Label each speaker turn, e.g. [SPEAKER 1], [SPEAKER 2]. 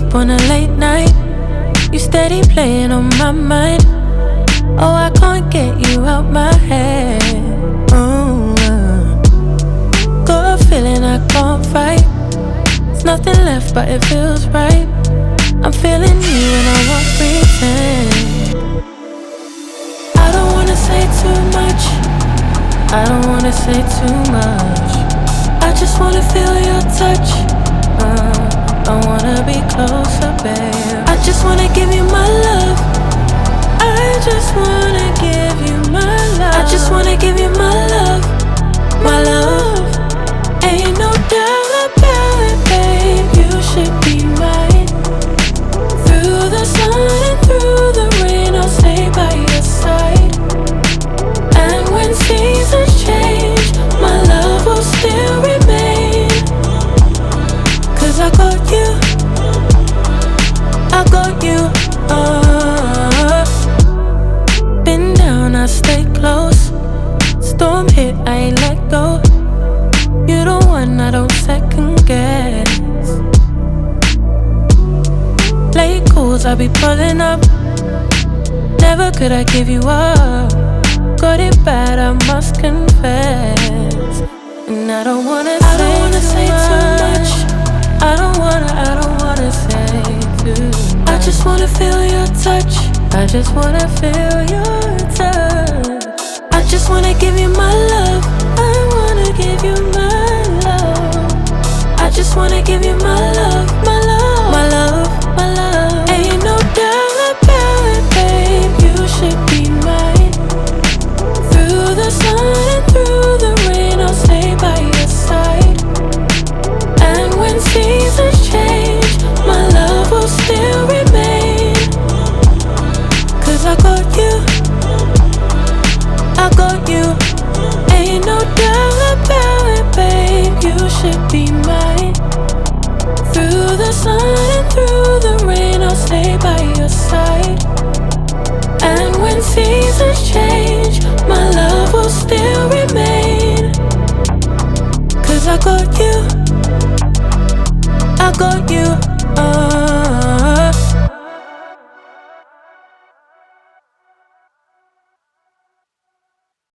[SPEAKER 1] up on a late night. You steady playing on my mind. Oh, I can't get you out my head. Got a feeling I can't fight. There's nothing left but it feels right. I'm feeling you and I won't pretend. I don't wanna say too much. I don't wanna say too much. I just wanna feel your touch. I wanna be closer, babe. I just wanna give you my love. I just wanna give you my love. I just wanna give you my love. My love. Ain't no doubt about it, babe. You should be mine. Through the sun and through the rain, I'll stay by your side. And when seasons change, my love will still remain. 'Cause I got you, I got you. Been down, I stay close. Storm hit, I ain't let go. You the one I don't second guess. Late calls, I be pulling up. Never could I give you up. Got it bad, I must confess. And I don't wanna say too much. I don't wanna say too much. I just wanna feel your touch. I just wanna feel your touch. I just wanna give you my love. I wanna give you my love. I just wanna give you my love, my love, my love, my love. Ain't no doubt about it, babe. You should be mine. Through the sun and through the rain, I'll stay by your side. And when seasons change, my love will still remain. 'Cause I got you, I got you. Ain't no doubt about it, babe. You should be mine. Through the sun and through the rain, I'll stay by your side. And when seasons